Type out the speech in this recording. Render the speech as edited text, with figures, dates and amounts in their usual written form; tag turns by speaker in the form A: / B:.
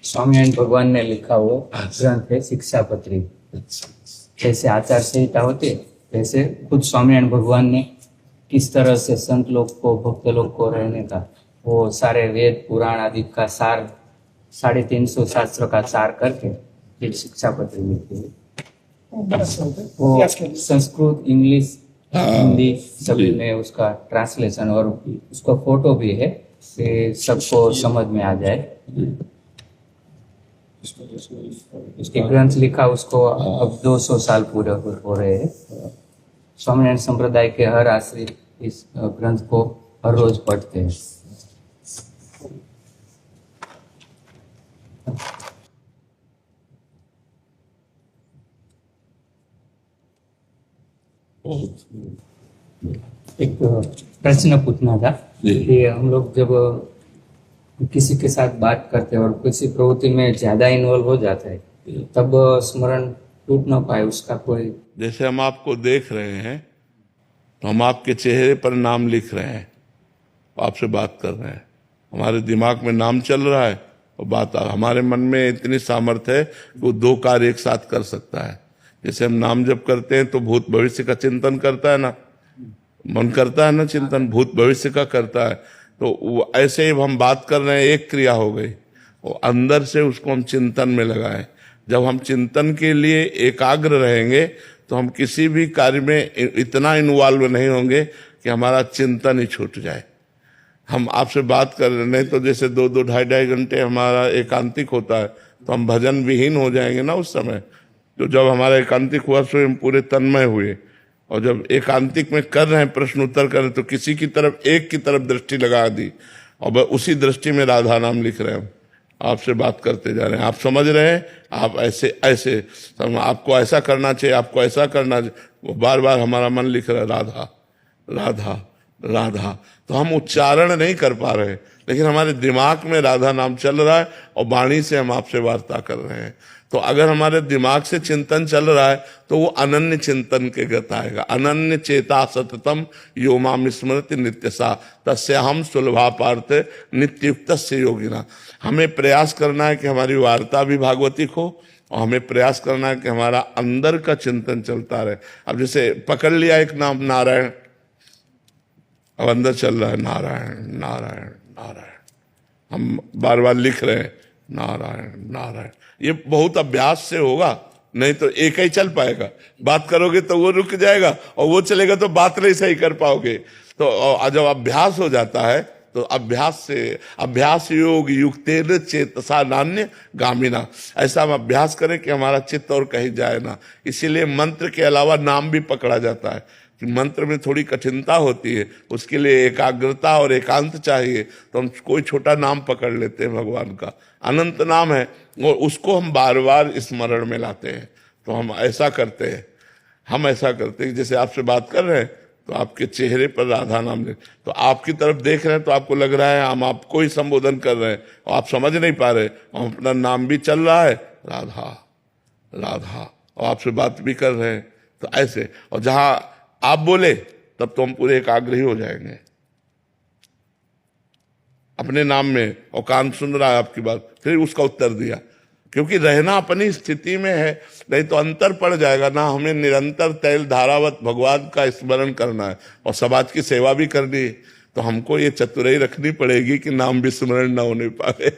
A: स्वामीनारायण भगवान ने लिखा हुआ ग्रंथ है शिक्षापत्री। जैसे आचार संहिता होती है वैसे खुद स्वामीनारायण भगवान ने किस तरह से संत लोग को भक्त लोग को रहने का वो सारे वेद पुराण आदि का सार 350 शास्त्र का सार करके एक शिक्षापत्री लिखी है। वो संस्कृत इंग्लिश हिंदी सभी में उसका ट्रांसलेशन और उसका फोटो भी है कि सबको समझ में आ जाए। उसके ग्रंथ लिखा उसको अब 200 साल पूरे हो रहे हैं। स्वामीनारायण संप्रदाय के हर आश्रित इस ग्रंथ को हर रोज पढ़ते हैं। एक प्रश्न पूछना था कि हम लोग जब किसी के साथ बात करते हैं और किसी प्रवृत्ति में ज्यादा इन्वॉल्व हो जाता है तब स्मरण टूट ना पाए उसका कोई।
B: जैसे हम आपको देख रहे हैं तो हम आपके चेहरे पर नाम लिख रहे हैं, आपसे बात कर रहे हैं, हमारे दिमाग में नाम चल रहा है और बात हमारे मन में इतनी सामर्थ्य है वो 2 कार्य एक साथ कर सकता है। जैसे हम नाम जप करते हैं तो भूत भविष्य का चिंतन करता है ना, मन करता है ना चिंतन, भूत भविष्य का करता है। तो ऐसे ही हम बात कर रहे हैं, एक क्रिया हो गई, और अंदर से उसको हम चिंतन में लगाएं। जब हम चिंतन के लिए एकाग्र रहेंगे तो हम किसी भी कार्य में इतना इन्वॉल्व नहीं होंगे कि हमारा चिंतन ही छूट जाए। हम आपसे बात कर रहे, नहीं तो जैसे 2-2 ढाई घंटे हमारा एकांतिक होता है तो हम भजन विहीन हो जाएंगे ना उस समय। तो जब हमारा एकांतिक हुआ तो हम पूरे तन्मय हुए, और जब एकांतिक में कर रहे हैं प्रश्न उत्तर कर रहे हैं तो किसी की तरफ एक की तरफ दृष्टि लगा दी और उसी दृष्टि में राधा नाम लिख रहे हैं, आपसे बात करते जा रहे हैं। आप समझ रहे हैं, आप ऐसे ऐसे आपको ऐसा करना चाहिए, आपको ऐसा करना चाहिए, वो बार बार हमारा मन लिख रहा है राधा राधा राधा। तो हम उच्चारण नहीं कर पा रहे लेकिन हमारे दिमाग में राधा नाम चल रहा है और वाणी से हम आपसे वार्ता कर रहे हैं। तो अगर हमारे दिमाग से चिंतन चल रहा है तो वो अनन्य चिंतन के गत आएगा। अनन्य चेता सततम यो माम स्मृति नित्यसा तस्य हम सुलभा पार्थ नित्युक्त से योगिना। हमें प्रयास करना है कि हमारी वार्ता भी भागवतिक हो और हमें प्रयास करना है कि हमारा अंदर का चिंतन चलता रहे। अब जैसे पकड़ लिया एक नाम नारायण, अब अंदर चल रहा है नारायण नारायण नारायण, हम बार बार लिख रहे हैं नारायण नारायण। ये बहुत अभ्यास से होगा, नहीं तो एक ही चल पाएगा। बात करोगे तो वो रुक जाएगा और वो चलेगा तो बात नहीं सही कर पाओगे। तो जब अभ्यास हो जाता है तो अभ्यास योग युक्तेन चेतसा नान्य गामिना, ऐसा हम अभ्यास करें कि हमारा चित्त और कहीं जाए ना। इसीलिए मंत्र के अलावा नाम भी पकड़ा जाता है कि मंत्र में थोड़ी कठिनता होती है, उसके लिए एकाग्रता और एकांत चाहिए। तो हम कोई छोटा नाम पकड़ लेते हैं, भगवान का अनंत नाम है और उसको हम बार बार स्मरण में लाते हैं। तो हम ऐसा करते हैं, जैसे आपसे बात कर रहे हैं तो आपके चेहरे पर राधा नाम ले, तो आपकी तरफ देख रहे हैं तो आपको लग रहा है हम आपको ही संबोधन कर रहे हैं और आप समझ नहीं पा रहे, और अपना नाम भी चल रहा है राधा राधा और आपसे बात भी कर रहे हैं। तो ऐसे, और जहां आप बोले तब तो हम पूरे एकाग्र ही हो जाएंगे अपने नाम में, और कान सुन रहा है आपकी बात, फिर उसका उत्तर दिया, क्योंकि रहना अपनी स्थिति में है, नहीं तो अंतर पड़ जाएगा ना। हमें निरंतर तैल धारावत भगवान का स्मरण करना है और समाज की सेवा भी करनी है, तो हमको ये चतुराई रखनी पड़ेगी कि नाम भी स्मरण ना होने पाए।